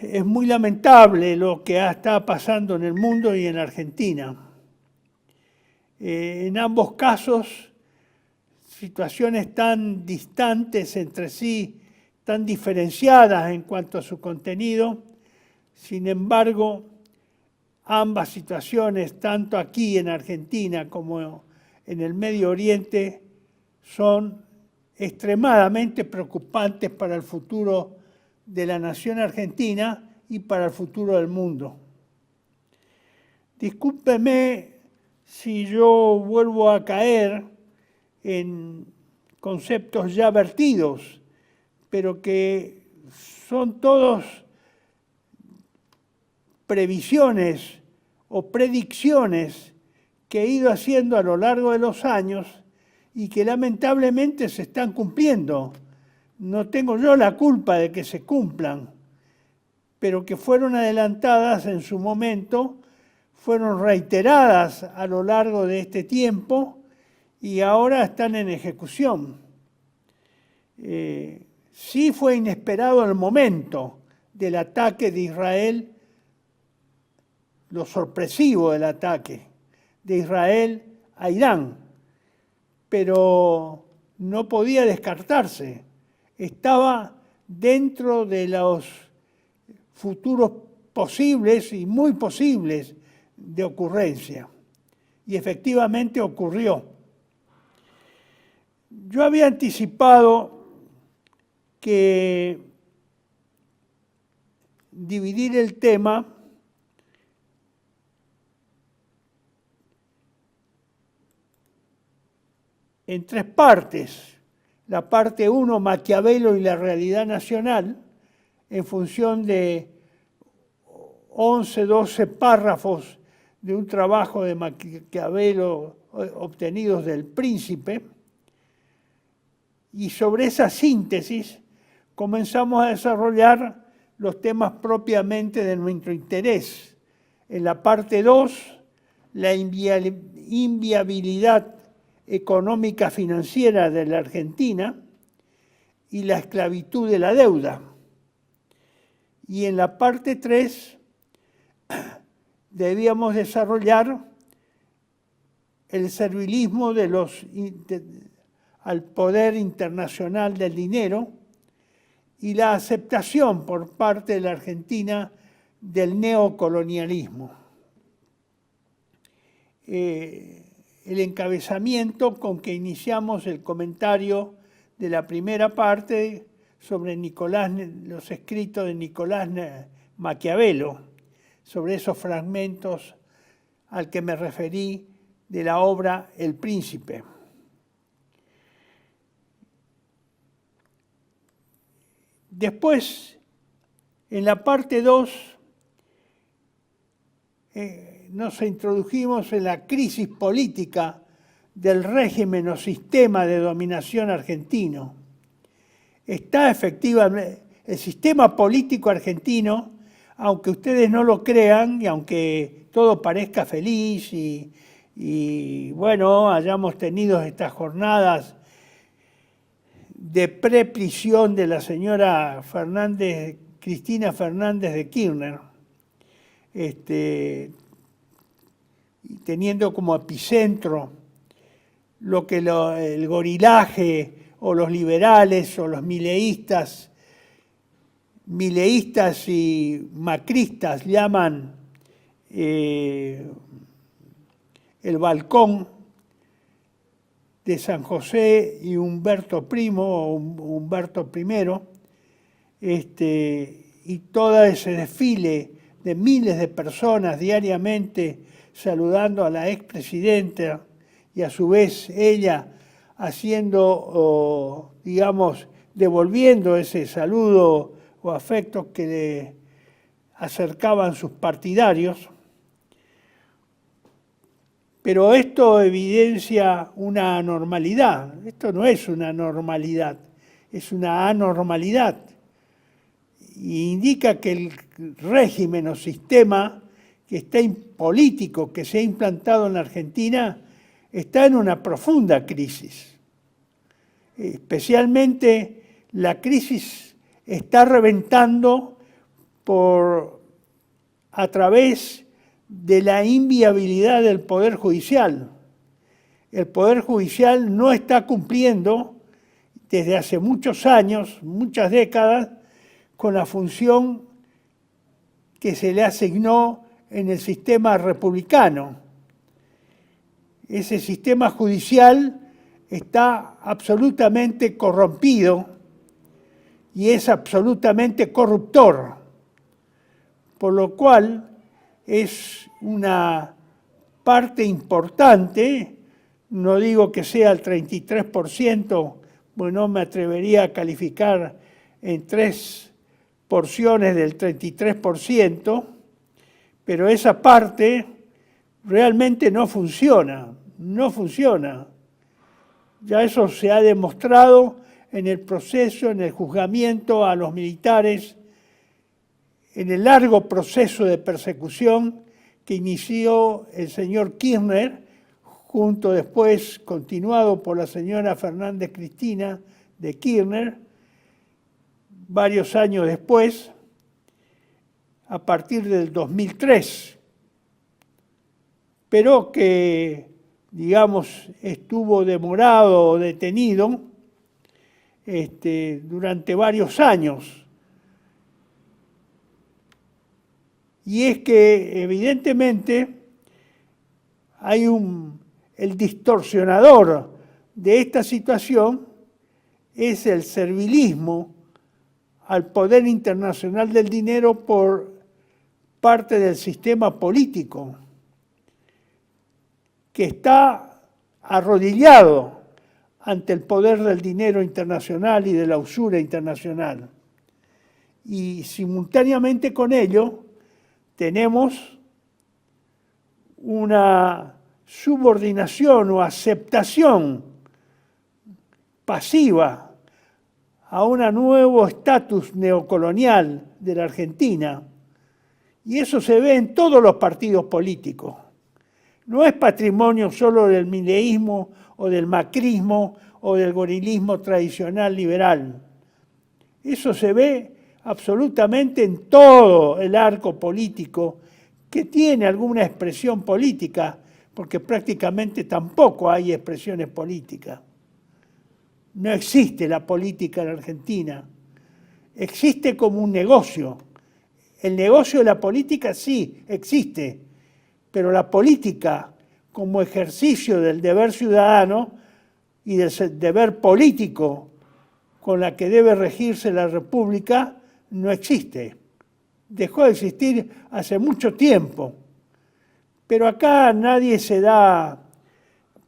Es muy lamentable lo que está pasando en el mundo y en Argentina. En ambos casos, situaciones tan distantes entre sí, tan diferenciadas en cuanto a su contenido. Sin embargo, ambas situaciones, tanto aquí en Argentina como en el Medio Oriente, son extremadamente preocupantes para el futuro de la nación argentina y para el futuro del mundo. Discúlpeme si yo vuelvo a caer en conceptos ya vertidos, pero que son todos previsiones o predicciones que he ido haciendo a lo largo de los años y que lamentablemente se están cumpliendo. No tengo yo la culpa de que se cumplan, pero que fueron adelantadas en su momento, fueron reiteradas a lo largo de este tiempo y ahora están en ejecución. Sí fue inesperado el momento del ataque de Israel, lo sorpresivo del ataque de Israel a Irán, pero no podía descartarse. Estaba dentro de los futuros posibles y muy posibles de ocurrencia. Y efectivamente ocurrió. Yo había anticipado que dividir el tema en tres partes. La parte 1, Maquiavelo y la realidad nacional, en función de 11, 12 párrafos de un trabajo de Maquiavelo obtenidos del Príncipe. Y sobre esa síntesis comenzamos a desarrollar los temas propiamente de nuestro interés. En la parte 2, la inviabilidad económica financiera de la Argentina y la esclavitud de la deuda. Y en la parte 3 debíamos desarrollar el servilismo al poder internacional del dinero y la aceptación por parte de la Argentina del neocolonialismo. El encabezamiento con que iniciamos el comentario de la primera parte sobre los escritos de Nicolás Maquiavelo, sobre esos fragmentos al que me referí de la obra El Príncipe. Después, en la parte 2, nos introdujimos en la crisis política del régimen o sistema de dominación argentino. Está efectivamente el sistema político argentino, aunque ustedes no lo crean y aunque todo parezca feliz y bueno, hayamos tenido estas jornadas de preprisión de la señora Cristina Fernández de Kirchner, teniendo como epicentro lo que el gorilaje o los liberales o los mileístas y macristas llaman el balcón de San José y Humberto Primo o Humberto I, y todo ese desfile de miles de personas diariamente saludando a la expresidenta y a su vez ella haciendo, digamos, devolviendo ese saludo o afecto que le acercaban sus partidarios. Pero esto evidencia una anormalidad. Esto no es una normalidad, es una anormalidad. Y indica que el régimen o sistema político que se ha implantado en la Argentina está en una profunda crisis. Especialmente la crisis está reventando a través de la inviabilidad del Poder Judicial. El Poder Judicial no está cumpliendo desde hace muchos años, muchas décadas, con la función que se le asignó en el sistema republicano. Ese sistema judicial está absolutamente corrompido y es absolutamente corruptor, por lo cual es una parte importante, no digo que sea el 33%, pues no me atrevería a calificar en 3 porciones del 33%, pero esa parte realmente no funciona, no funciona. Ya eso se ha demostrado en el proceso, en el juzgamiento a los militares, en el largo proceso de persecución que inició el señor Kirchner, junto después, continuado por la señora Fernández Cristina de Kirchner, varios años después, a partir del 2003, pero que, digamos, estuvo demorado o detenido durante varios años. Y es que, evidentemente, hay el distorsionador de esta situación es el servilismo al poder internacional del dinero por parte del sistema político, que está arrodillado ante el poder del dinero internacional y de la usura internacional. Y simultáneamente con ello tenemos una subordinación o aceptación pasiva a un nuevo estatus neocolonial de la Argentina. Y eso se ve en todos los partidos políticos. No es patrimonio solo del mileísmo o del macrismo o del gorilismo tradicional liberal. Eso se ve absolutamente en todo el arco político que tiene alguna expresión política, porque prácticamente tampoco hay expresiones políticas. No existe la política en Argentina. Existe como un negocio. El negocio de la política sí existe, pero la política como ejercicio del deber ciudadano y del deber político con la que debe regirse la República no existe. Dejó de existir hace mucho tiempo. Pero acá nadie se da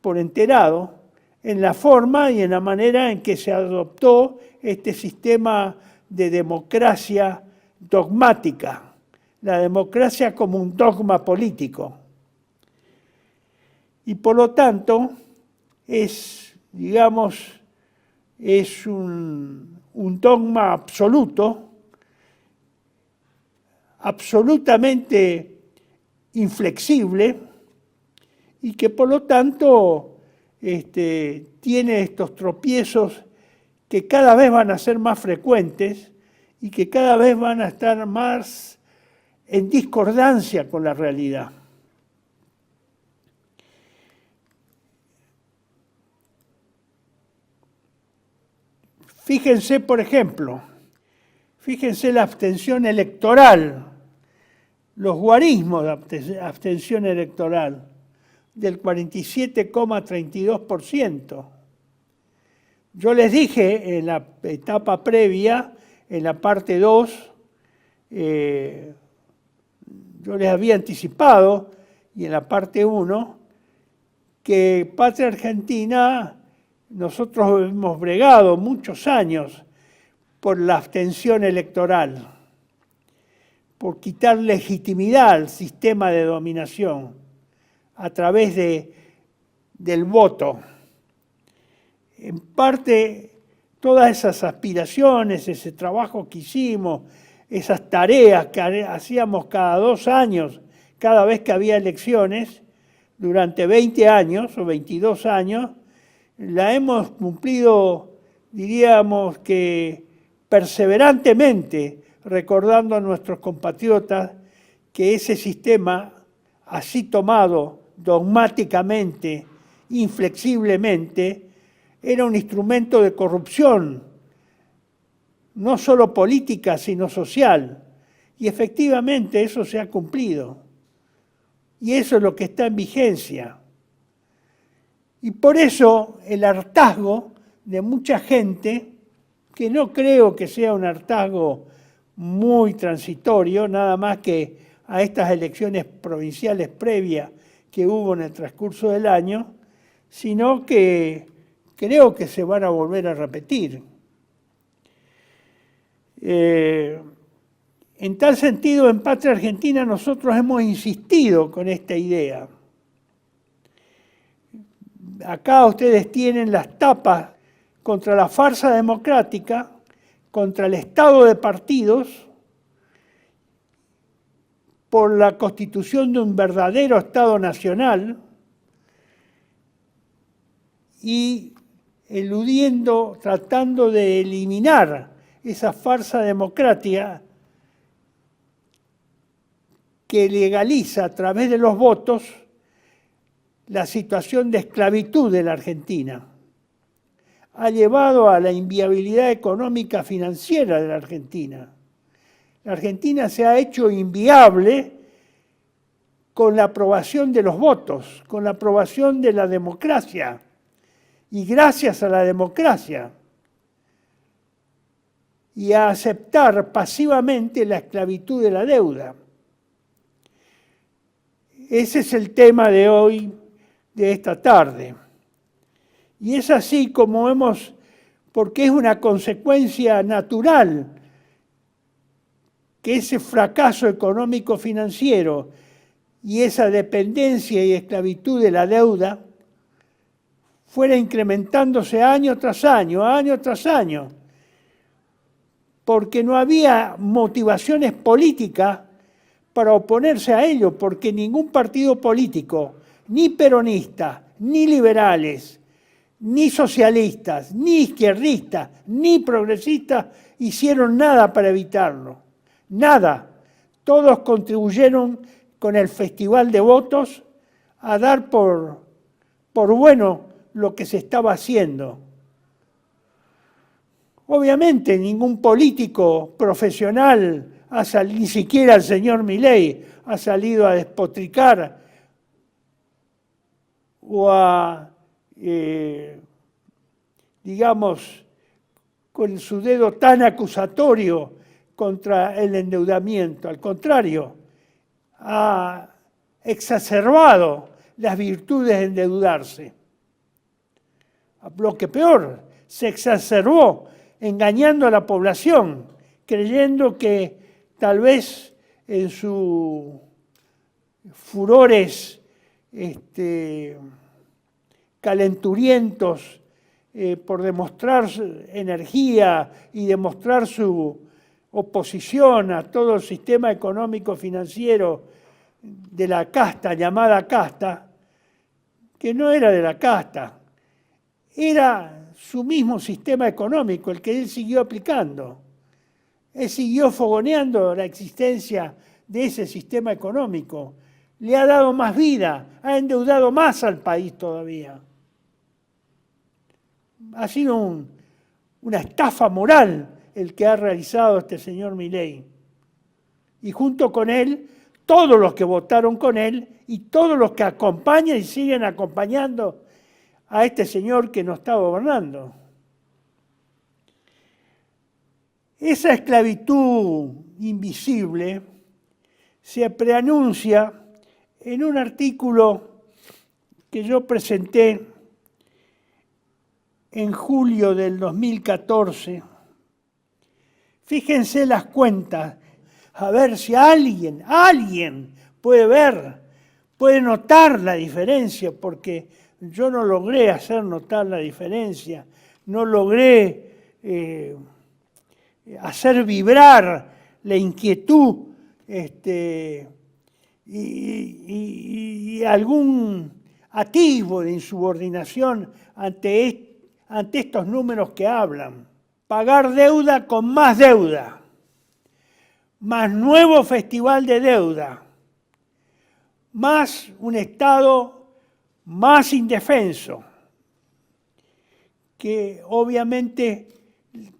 por enterado en la forma y en la manera en que se adoptó este sistema de democracia dogmática, la democracia como un dogma político. Y por lo tanto es, digamos, es un dogma absoluto, absolutamente inflexible y que por lo tanto tiene estos tropiezos que cada vez van a ser más frecuentes y que cada vez van a estar más en discordancia con la realidad. Fíjense, por ejemplo, fíjense la abstención electoral, los guarismos de abstención electoral, del 47,32%. Yo les dije en la etapa previa, en la parte 2, yo les había anticipado, y en la parte 1, que Patria Argentina, nosotros hemos bregado muchos años por la abstención electoral, por quitar legitimidad al sistema de dominación a través del voto. En parte, todas esas aspiraciones, ese trabajo que hicimos, esas tareas que hacíamos cada 2 años, cada vez que había elecciones, durante 20 años o 22 años, la hemos cumplido, diríamos que perseverantemente, recordando a nuestros compatriotas que ese sistema, así tomado dogmáticamente, inflexiblemente, era un instrumento de corrupción, no solo política, sino social. Y efectivamente eso se ha cumplido. Y eso es lo que está en vigencia. Y por eso el hartazgo de mucha gente, que no creo que sea un hartazgo muy transitorio, nada más que a estas elecciones provinciales previas que hubo en el transcurso del año, sino que creo que se van a volver a repetir. En tal sentido, en Patria Argentina nosotros hemos insistido con esta idea. Acá ustedes tienen las tapas contra la farsa democrática, contra el Estado de partidos, por la constitución de un verdadero Estado nacional y eludiendo, tratando de eliminar esa farsa democrática que legaliza a través de los votos la situación de esclavitud de la Argentina. Ha llevado a la inviabilidad económica financiera de la Argentina. La Argentina se ha hecho inviable con la aprobación de los votos, con la aprobación de la democracia. Y gracias a la democracia y a aceptar pasivamente la esclavitud de la deuda. Ese es el tema de hoy, de esta tarde. Y es así como porque es una consecuencia natural que ese fracaso económico financiero y esa dependencia y esclavitud de la deuda fuera incrementándose año tras año, porque no había motivaciones políticas para oponerse a ello, porque ningún partido político, ni peronistas, ni liberales, ni socialistas, ni izquierdistas, ni progresistas hicieron nada para evitarlo. Nada. Todos contribuyeron con el festival de votos a dar por bueno lo que se estaba haciendo. Obviamente ningún político profesional, ni siquiera el señor Milei, ha salido a despotricar o a, digamos, con su dedo tan acusatorio contra el endeudamiento. Al contrario, ha exacerbado las virtudes de endeudarse. Lo que peor, se exacerbó engañando a la población, creyendo que tal vez en sus furores calenturientos por demostrar energía y demostrar su oposición a todo el sistema económico financiero de la casta, llamada casta, que no era de la casta, era su mismo sistema económico, el que él siguió aplicando. Él siguió fogoneando la existencia de ese sistema económico. Le ha dado más vida, ha endeudado más al país todavía. Ha sido una estafa moral el que ha realizado este señor Milei. Y junto con él, todos los que votaron con él y todos los que acompañan y siguen acompañando a este señor que nos está gobernando. Esa esclavitud invisible se preanuncia en un artículo que yo presenté en julio del 2014. Fíjense las cuentas, a ver si alguien puede ver, puede notar la diferencia, porque yo no logré hacer notar la diferencia, no logré hacer vibrar la inquietud y algún atisbo de insubordinación ante estos números que hablan. Pagar deuda con más deuda. más nuevo festival de deuda, más un Estado más indefenso, que obviamente,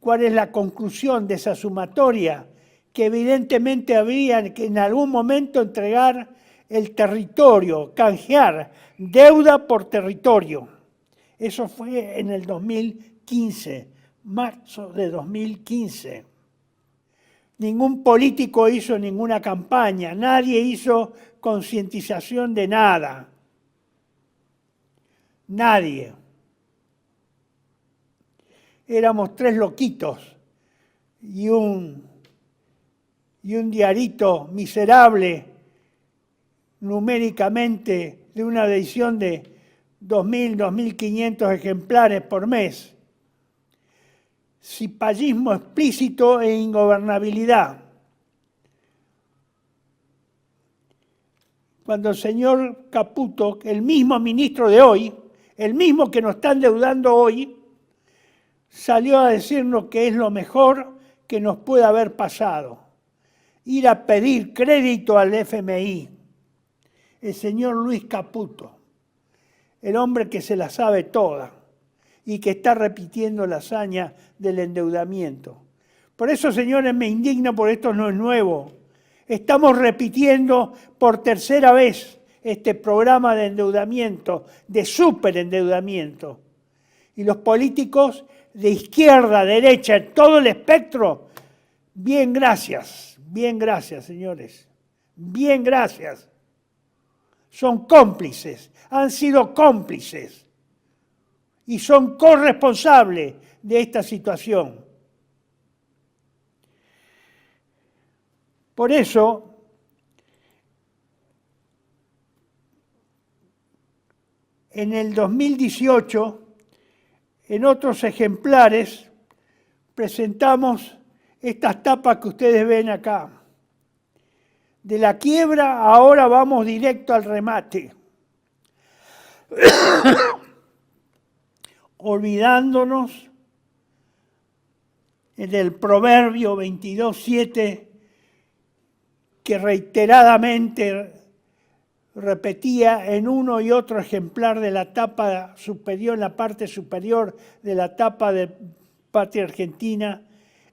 ¿cuál es la conclusión de esa sumatoria? Que evidentemente habría que en algún momento entregar el territorio, canjear deuda por territorio. Eso fue en el 2015, marzo de 2015. Ningún político hizo ninguna campaña, nadie hizo concientización de nada. Nadie. Éramos 3 loquitos y un diarito miserable numéricamente de una edición de 2.000, 2.500 ejemplares por mes. Cipallismo explícito e ingobernabilidad. Cuando el señor Caputo, el mismo ministro de hoy, el mismo que nos está endeudando hoy, salió a decirnos que es lo mejor que nos puede haber pasado. Ir a pedir crédito al FMI. El señor Luis Caputo, el hombre que se la sabe toda y que está repitiendo la hazaña del endeudamiento. Por eso, señores, me indigna, porque esto no es nuevo. Estamos repitiendo por tercera vez este programa de endeudamiento, de superendeudamiento. Y los políticos de izquierda, derecha, en todo el espectro, bien gracias, señores, bien gracias. Son cómplices, han sido cómplices y son corresponsables de esta situación. Por eso, en el 2018, en otros ejemplares, presentamos estas tapas que ustedes ven acá. De la quiebra ahora vamos directo al remate. Olvidándonos del proverbio 22:7 que reiteradamente repetía en uno y otro ejemplar de la tapa superior, en la parte superior de la tapa de Patria Argentina: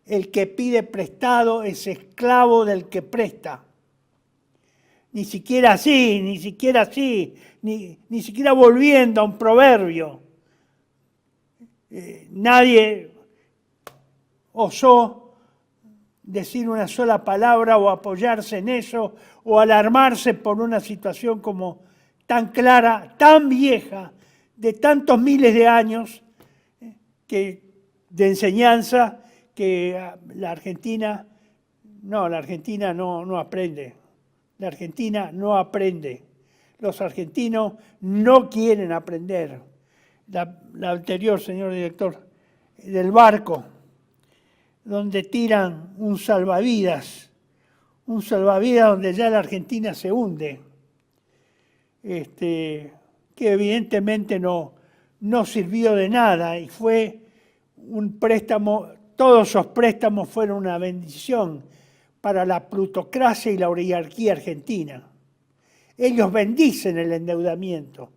el que pide prestado es esclavo del que presta. Ni siquiera así, ni siquiera volviendo a un proverbio. Nadie osó decir una sola palabra o apoyarse en eso o alarmarse por una situación como tan clara, tan vieja, de tantos miles de años de enseñanza, que la Argentina no aprende. La Argentina no aprende. Los argentinos no quieren aprender. La anterior, señor director, del barco, donde tiran un salvavidas donde ya la Argentina se hunde, que evidentemente no sirvió de nada y fue un préstamo. Todos esos préstamos fueron una bendición para la plutocracia y la oligarquía argentina. Ellos bendicen el endeudamiento.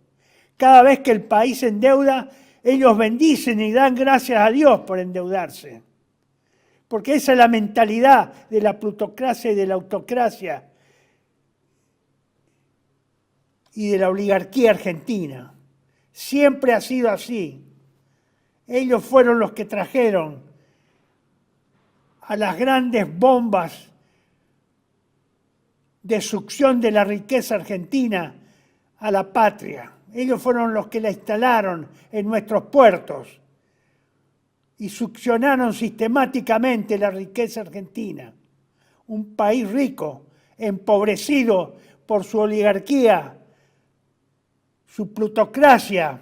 Cada vez que el país se endeuda, ellos bendicen y dan gracias a Dios por endeudarse. Porque esa es la mentalidad de la plutocracia y de la autocracia y de la oligarquía argentina. Siempre ha sido así. Ellos fueron los que trajeron a las grandes bombas de succión de la riqueza argentina a la patria. Ellos fueron los que la instalaron en nuestros puertos y succionaron sistemáticamente la riqueza argentina. Un país rico, empobrecido por su oligarquía, su plutocracia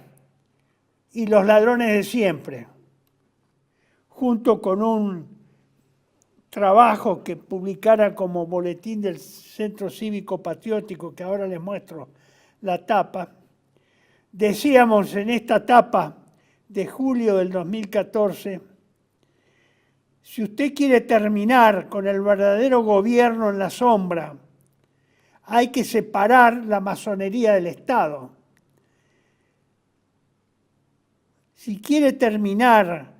y los ladrones de siempre, junto con un trabajo que publicara como boletín del Centro Cívico Patriótico, que ahora les muestro la tapa. Decíamos en esta tapa de julio del 2014 Si usted quiere terminar con el verdadero gobierno en la sombra, hay que separar la masonería del Estado. Si quiere terminar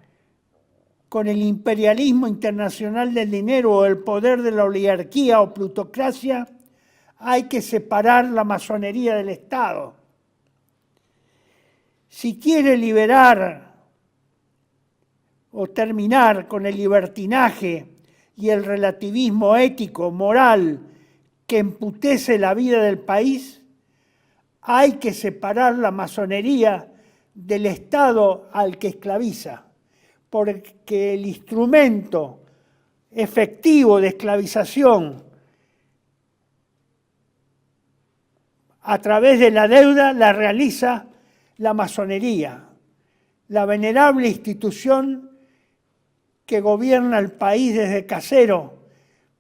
con el imperialismo internacional del dinero o el poder de la oligarquía o plutocracia, hay que separar la masonería del Estado. Si quiere liberar o terminar con el libertinaje y el relativismo ético, moral, que emputece la vida del país, hay que separar la masonería del Estado al que esclaviza, porque el instrumento efectivo de esclavización a través de la deuda la realiza la masonería, la venerable institución que gobierna el país desde casero,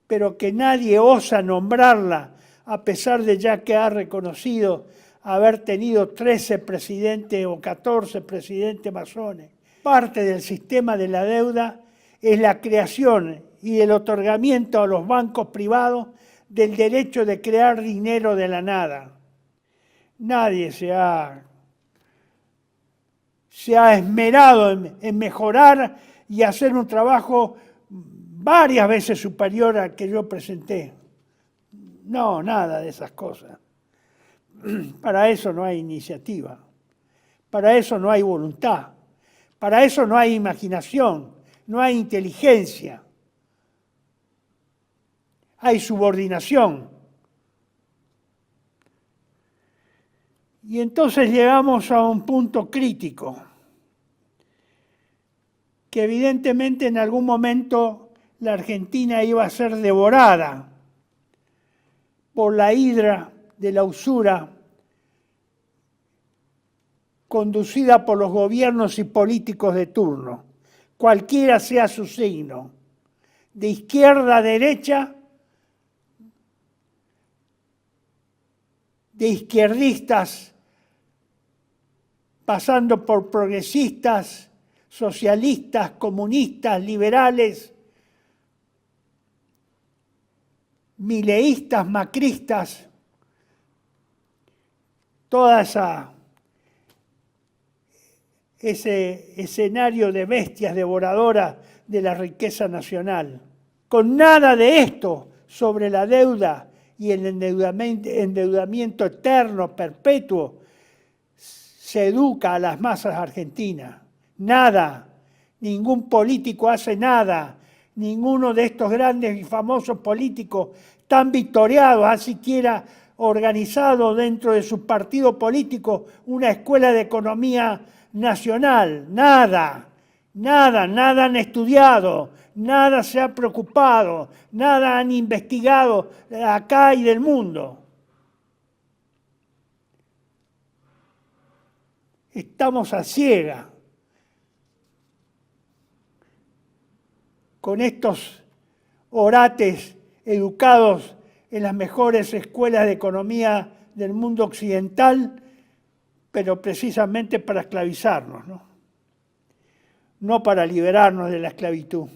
pero que nadie osa nombrarla, a pesar de ya que ha reconocido haber tenido 13 presidentes o 14 presidentes masones. Parte del sistema de la deuda es la creación y el otorgamiento a los bancos privados del derecho de crear dinero de la nada. Nadie se ha esmerado en mejorar y hacer un trabajo varias veces superior al que yo presenté. No, nada de esas cosas. Para eso no hay iniciativa, para eso no hay voluntad, para eso no hay imaginación, no hay inteligencia, hay subordinación. Y entonces llegamos a un punto crítico, que evidentemente en algún momento la Argentina iba a ser devorada por la hidra de la usura conducida por los gobiernos y políticos de turno, cualquiera sea su signo, de izquierda a derecha, de izquierdistas, pasando por progresistas, socialistas, comunistas, liberales, mileístas, macristas, toda ese escenario de bestias devoradoras de la riqueza nacional. Con nada de esto sobre la deuda y el endeudamiento eterno, perpetuo, se educa a las masas argentinas. Nada, ningún político hace nada, ninguno de estos grandes y famosos políticos tan victoriados ha siquiera organizado dentro de su partido político una escuela de economía nacional. Nada han estudiado, nada se ha preocupado, nada han investigado acá y del mundo. Estamos a ciegas con estos orates educados en las mejores escuelas de economía del mundo occidental, pero precisamente para esclavizarnos, no para liberarnos de la esclavitud.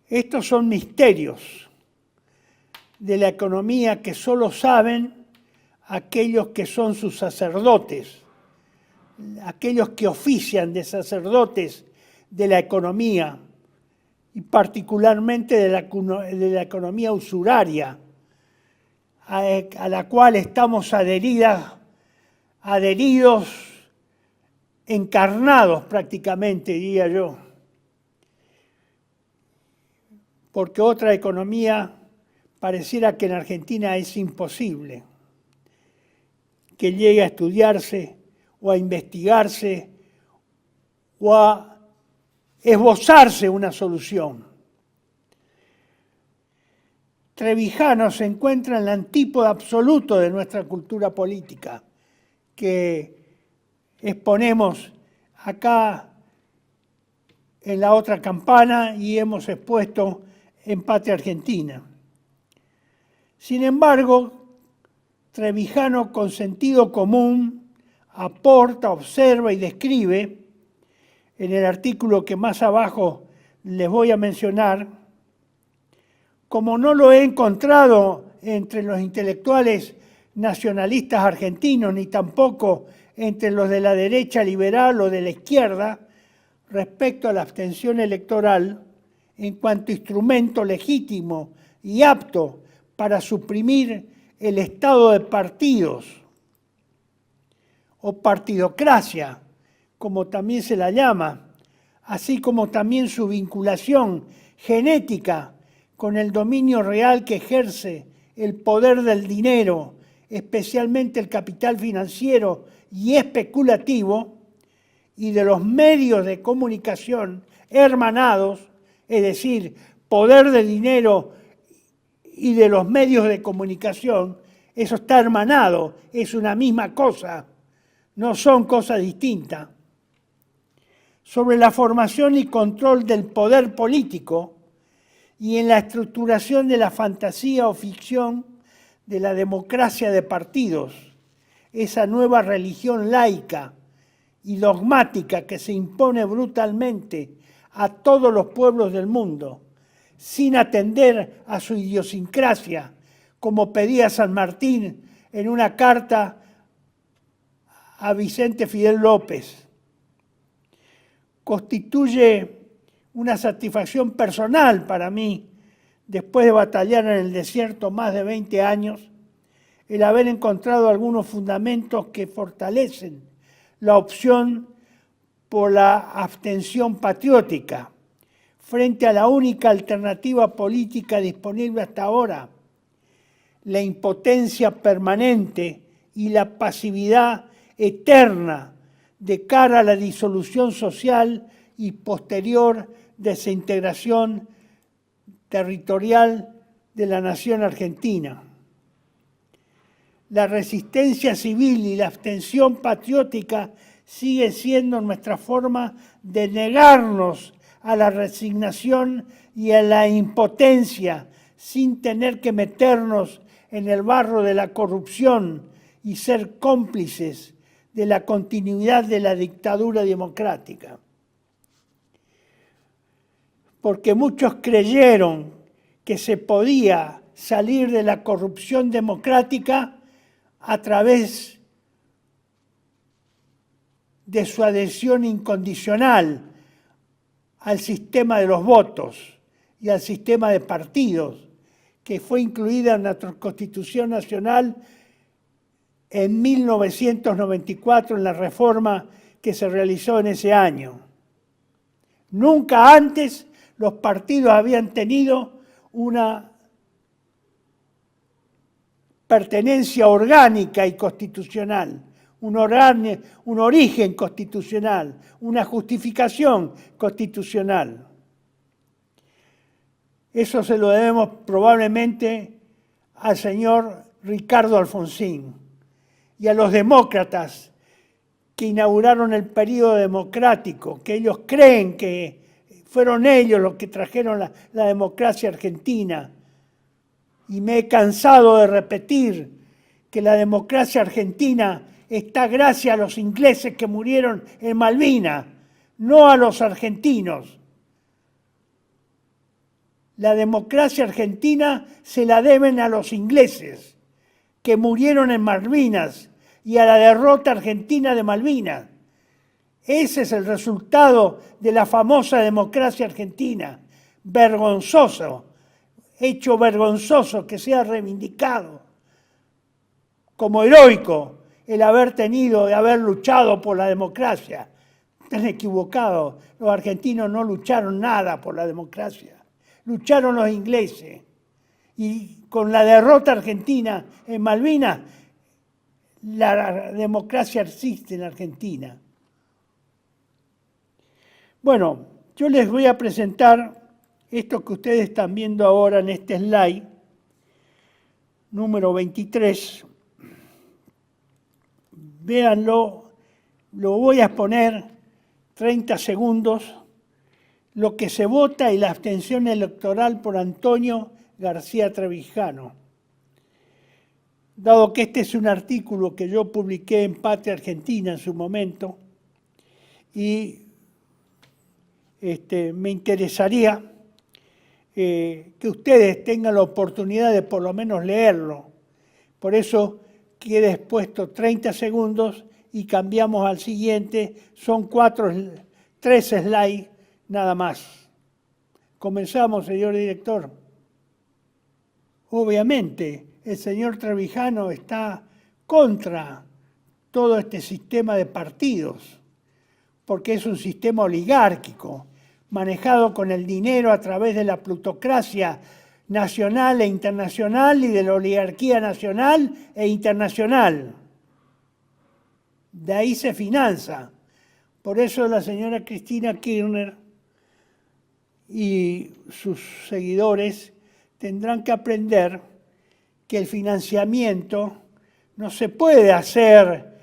Estos son misterios de la economía que solo saben aquellos que son sus sacerdotes, aquellos que ofician de sacerdotes de la economía y particularmente de la economía usuraria, a la cual estamos adheridos, encarnados prácticamente, diría yo. Porque otra economía pareciera que en Argentina es imposible que llegue a estudiarse o a investigarse o a esbozarse una solución. Trevijano se encuentra en el antípoda absoluto de nuestra cultura política, que exponemos acá en la otra campana y hemos expuesto en Patria Argentina. Sin embargo, Trevijano, con sentido común, aporta, observa y describe, en el artículo que más abajo les voy a mencionar, como no lo he encontrado entre los intelectuales nacionalistas argentinos, ni tampoco entre los de la derecha liberal o de la izquierda, respecto a la abstención electoral, en cuanto instrumento legítimo y apto para suprimir el estado de partidos o partidocracia, como también se la llama, así como también su vinculación genética con el dominio real que ejerce el poder del dinero, especialmente el capital financiero y especulativo, y de los medios de comunicación hermanados, es decir, poder de dinero y de los medios de comunicación, eso está hermanado, es una misma cosa, no son cosas distintas. Sobre la formación y control del poder político y en la estructuración de la fantasía o ficción de la democracia de partidos, esa nueva religión laica y dogmática que se impone brutalmente a todos los pueblos del mundo, sin atender a su idiosincrasia, como pedía San Martín en una carta a Vicente Fidel López. Constituye una satisfacción personal para mí, después de batallar en el desierto más de 20 años, el haber encontrado algunos fundamentos que fortalecen la opción por la abstención patriótica frente a la única alternativa política disponible hasta ahora, la impotencia permanente y la pasividad eterna de cara a la disolución social y posterior desintegración territorial de la nación argentina. La resistencia civil y la abstención patriótica sigue siendo nuestra forma de negarnos a la resignación y a la impotencia sin tener que meternos en el barro de la corrupción y ser cómplices de la continuidad de la dictadura democrática. Porque muchos creyeron que se podía salir de la corrupción democrática a través de su adhesión incondicional al sistema de los votos y al sistema de partidos, que fue incluida en nuestra Constitución Nacional en 1994 en la reforma que se realizó en ese año. Nunca antes los partidos habían tenido una pertenencia orgánica y constitucional, un origen constitucional, una justificación constitucional. Eso se lo debemos probablemente al señor Ricardo Alfonsín y a los demócratas que inauguraron el periodo democrático, que ellos creen que fueron ellos los que trajeron la democracia argentina. Y me he cansado de repetir que la democracia argentina está gracias a los ingleses que murieron en Malvinas, no a los argentinos. La democracia argentina se la deben a los ingleses que murieron en Malvinas y a la derrota argentina de Malvinas. Ese es el resultado de la famosa democracia argentina. Vergonzoso, hecho vergonzoso que sea reivindicado como heroico el haber tenido y haber luchado por la democracia. Están equivocados, los argentinos no lucharon nada por la democracia, lucharon los ingleses. Y con la derrota argentina en Malvinas, la democracia existe en Argentina. Bueno, yo les voy a presentar esto que ustedes están viendo ahora en este slide, número 23. Véanlo, lo voy a exponer 30 segundos, lo que se vota y la abstención electoral por Antonio García Trevijano. Dado que este es un artículo que yo publiqué en Patria Argentina en su momento, y me interesaría que ustedes tengan la oportunidad de por lo menos leerlo. Por eso queda expuesto 30 segundos y cambiamos al siguiente. Son 3 slides nada más. Comenzamos, señor director. Obviamente, el señor Trevijano está contra todo este sistema de partidos, porque es un sistema oligárquico, manejado con el dinero a través de la plutocracia nacional e internacional y de la oligarquía nacional e internacional. De ahí se finanza. Por eso la señora Cristina Kirchner y sus seguidores tendrán que aprender que el financiamiento no se puede hacer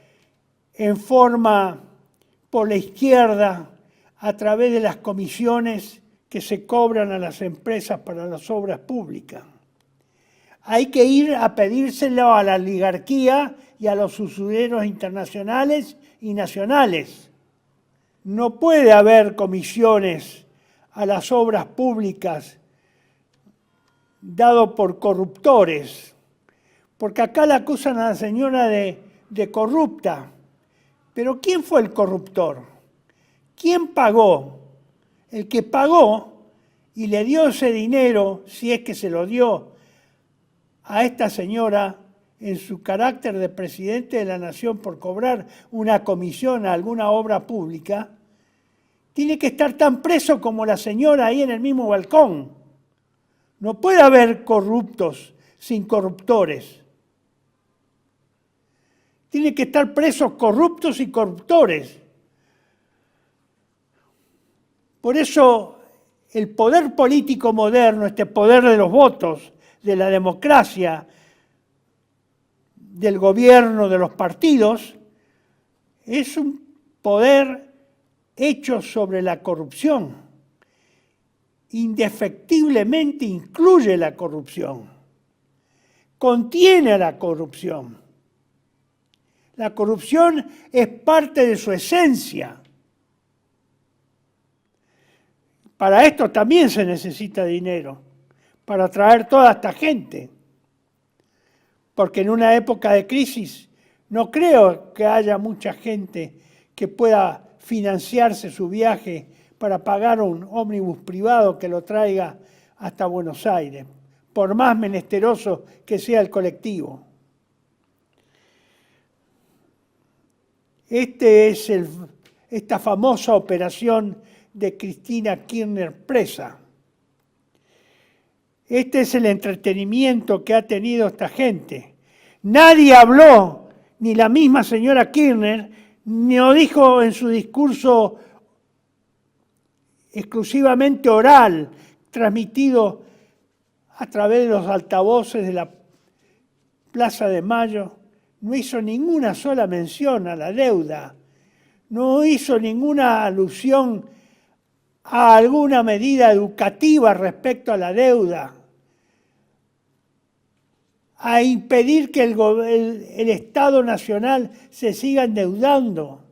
en forma por la izquierda a través de las comisiones que se cobran a las empresas para las obras públicas. Hay que ir a pedírselo a la oligarquía y a los usureros internacionales y nacionales. No puede haber comisiones a las obras públicas dado por corruptores, porque acá la acusan a la señora de corrupta. Pero ¿quién fue el corruptor? ¿Quién pagó? El que pagó y le dio ese dinero, si es que se lo dio a esta señora en su carácter de presidente de la nación por cobrar una comisión a alguna obra pública, tiene que estar tan preso como la señora ahí en el mismo balcón. No puede haber corruptos sin corruptores. Tiene que estar presos corruptos y corruptores. Por eso el poder político moderno, este poder de los votos, de la democracia, del gobierno, de los partidos, es un poder hecho sobre la corrupción. Indefectiblemente incluye la corrupción, contiene a la corrupción. La corrupción es parte de su esencia. Para esto también se necesita dinero, para atraer toda esta gente. Porque en una época de crisis no creo que haya mucha gente que pueda financiarse su viaje para pagar un ómnibus privado que lo traiga hasta Buenos Aires, por más menesteroso que sea el colectivo. Esta famosa operación de Cristina Kirchner presa. Este es el entretenimiento que ha tenido esta gente. Nadie habló, ni la misma señora Kirchner, ni lo dijo en su discurso exclusivamente oral, transmitido a través de los altavoces de la Plaza de Mayo. No hizo ninguna sola mención a la deuda, no hizo ninguna alusión a alguna medida educativa respecto a la deuda, a impedir que el Estado Nacional se siga endeudando,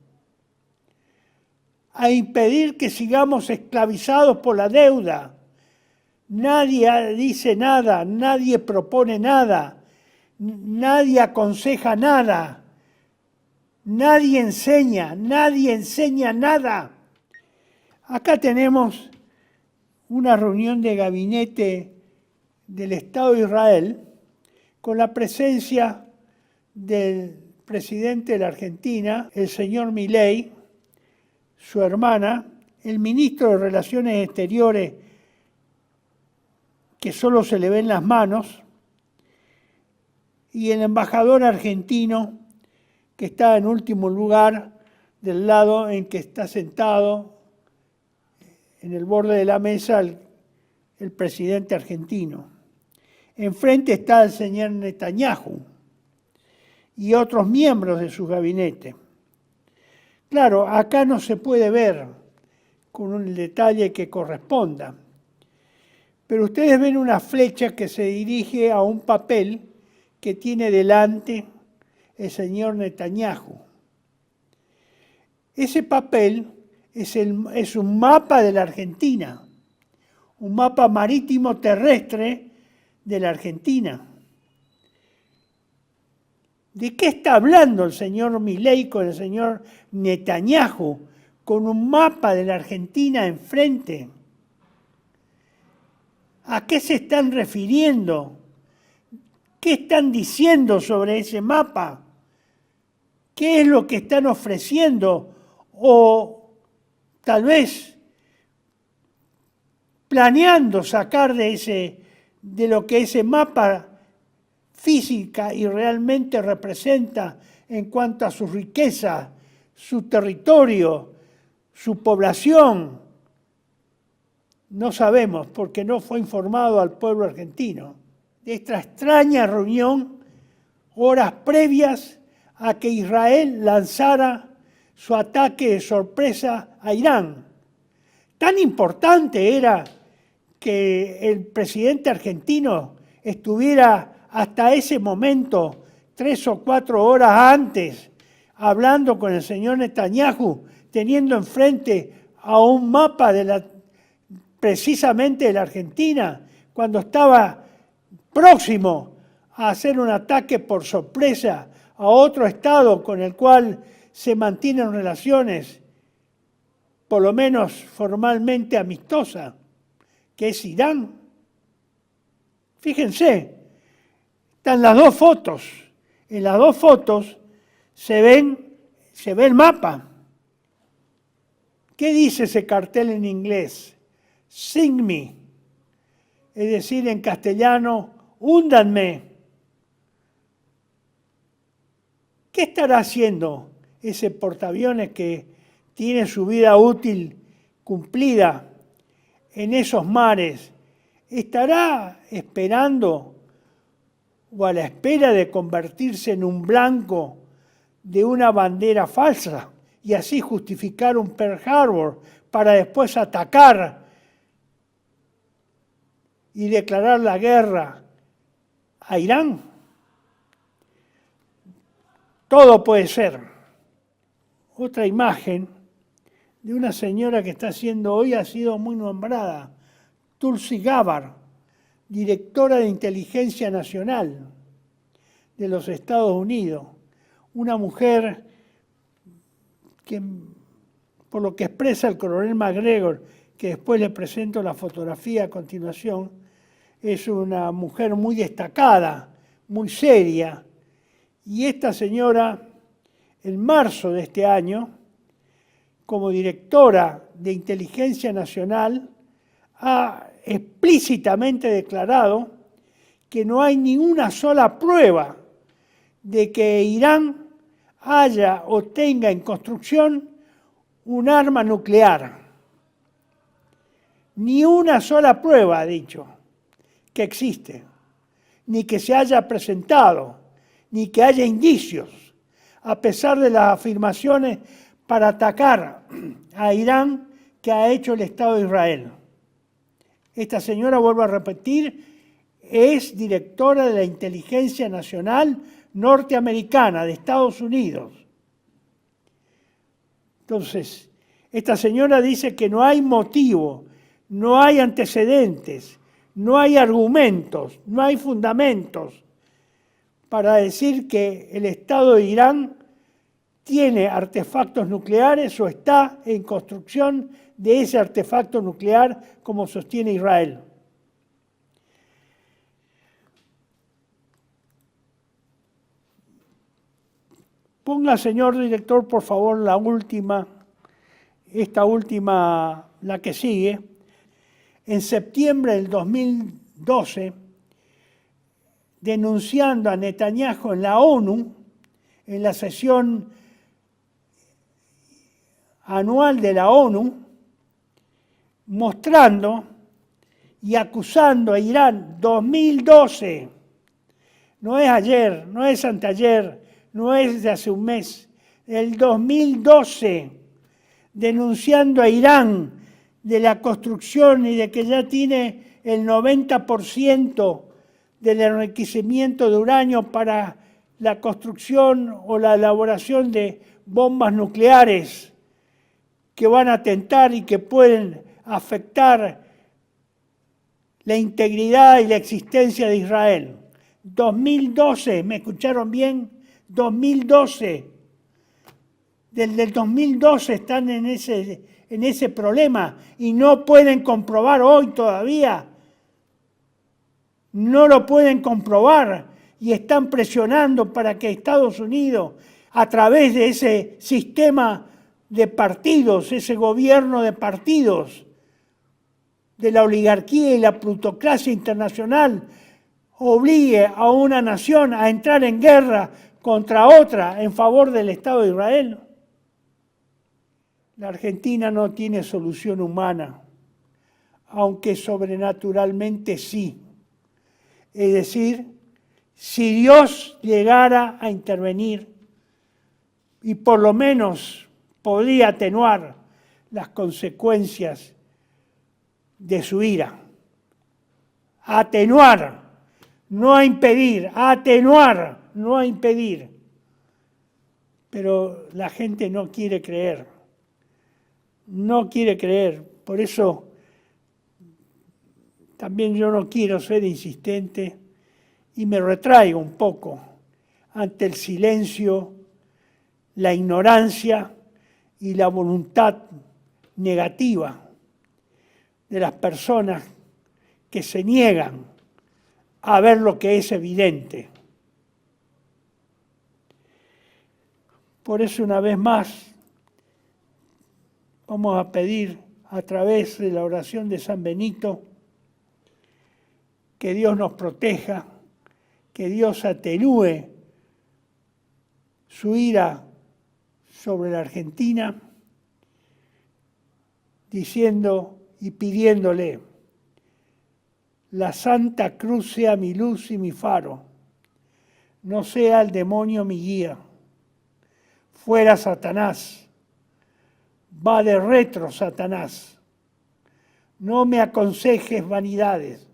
a impedir que sigamos esclavizados por la deuda. Nadie dice nada, nadie propone nada. Nadie aconseja nada, nadie enseña nada. Acá tenemos una reunión de gabinete del Estado de Israel con la presencia del presidente de la Argentina, el señor Milei, su hermana, el ministro de Relaciones Exteriores, que solo se le ven las manos, y el embajador argentino, que está en último lugar del lado en que está sentado en el borde de la mesa el presidente argentino. Enfrente está el señor Netanyahu y otros miembros de su gabinete. Claro, acá no se puede ver con un detalle que corresponda, pero ustedes ven una flecha que se dirige a un papel que tiene delante el señor Netanyahu. Ese papel es un mapa de la Argentina, un mapa marítimo terrestre de la Argentina. ¿De qué está hablando el señor Milei con el señor Netanyahu, con un mapa de la Argentina enfrente? ¿A qué se están refiriendo? ¿Qué están diciendo sobre ese mapa? ¿Qué es lo que están ofreciendo? O tal vez planeando sacar de lo que ese mapa física y realmente representa en cuanto a su riqueza, su territorio, su población. No sabemos, porque no fue informado al pueblo argentino de esta extraña reunión horas previas a que Israel lanzara su ataque de sorpresa a Irán. Tan importante era que el presidente argentino estuviera hasta ese momento, 3 o 4 horas antes, hablando con el señor Netanyahu, teniendo enfrente a un mapa precisamente de la Argentina, cuando estaba próximo a hacer un ataque por sorpresa a otro estado con el cual se mantienen relaciones, por lo menos formalmente amistosas, que es Irán. Fíjense, están las dos fotos. En las dos fotos se ve el mapa. ¿Qué dice ese cartel en inglés? Sink me, es decir, en castellano, húndanme. ¿Qué estará haciendo ese portaaviones que tiene su vida útil cumplida en esos mares? ¿Estará esperando o a la espera de convertirse en un blanco de una bandera falsa y así justificar un Pearl Harbor para después atacar y declarar la guerra a Irán? Todo puede ser. Otra imagen de una señora que está siendo hoy, ha sido muy nombrada, Tulsi Gabbard, directora de Inteligencia Nacional de los Estados Unidos. Una mujer que, por lo que expresa el coronel McGregor, que después le presento la fotografía a continuación, es una mujer muy destacada, muy seria. Y esta señora, en marzo de este año, como directora de Inteligencia Nacional, ha explícitamente declarado que no hay ninguna sola prueba de que Irán haya o tenga en construcción un arma nuclear. Ni una sola prueba, ha dicho, que existe, ni que se haya presentado, ni que haya indicios, a pesar de las afirmaciones para atacar a Irán que ha hecho el Estado de Israel. Esta señora, vuelvo a repetir, es directora de la Inteligencia Nacional norteamericana de Estados Unidos. Entonces, esta señora dice que no hay motivo, no hay antecedentes, no hay argumentos, no hay fundamentos para decir que el Estado de Irán tiene artefactos nucleares o está en construcción de ese artefacto nuclear, como sostiene Israel. Ponga, señor director, por favor, la última, la que sigue. En septiembre del 2012, denunciando a Netanyahu en la ONU, en la sesión anual de la ONU, mostrando y acusando a Irán, 2012, no es ayer, no es anteayer, no es de hace un mes, el 2012, denunciando a Irán de la construcción y de que ya tiene el 90% del enriquecimiento de uranio para la construcción o la elaboración de bombas nucleares que van a atentar y que pueden afectar la integridad y la existencia de Israel. 2012, ¿me escucharon bien? 2012. Desde el 2012 están en ese problema y no pueden comprobar hoy todavía. No lo pueden comprobar y están presionando para que Estados Unidos, a través de ese sistema de partidos, ese gobierno de partidos, de la oligarquía y la plutocracia internacional, obligue a una nación a entrar en guerra contra otra en favor del Estado de Israel. La Argentina no tiene solución humana, aunque sobrenaturalmente sí. Es decir, si Dios llegara a intervenir y por lo menos podría atenuar las consecuencias de su ira. Atenuar, no a impedir, atenuar, no a impedir. Pero la gente no quiere creer. No quiere creer. Por eso también yo no quiero ser insistente y me retraigo un poco ante el silencio, la ignorancia y la voluntad negativa de las personas que se niegan a ver lo que es evidente. Por eso, una vez más, vamos a pedir a través de la oración de San Benito que Dios nos proteja, que Dios atenúe su ira sobre la Argentina, diciendo y pidiéndole: la Santa Cruz sea mi luz y mi faro, no sea el demonio mi guía. Fuera Satanás, va de retro Satanás, no me aconsejes vanidades,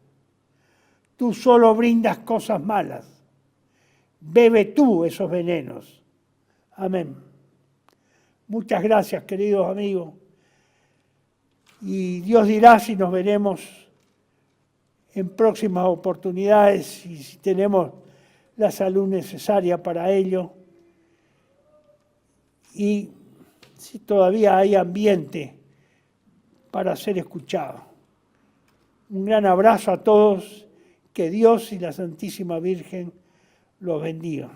tú solo brindas cosas malas, bebe tú esos venenos. Amén. Muchas gracias, queridos amigos, y Dios dirá si nos veremos en próximas oportunidades y si tenemos la salud necesaria para ello y si todavía hay ambiente para ser escuchado. Un gran abrazo a todos, que Dios y la Santísima Virgen los bendiga.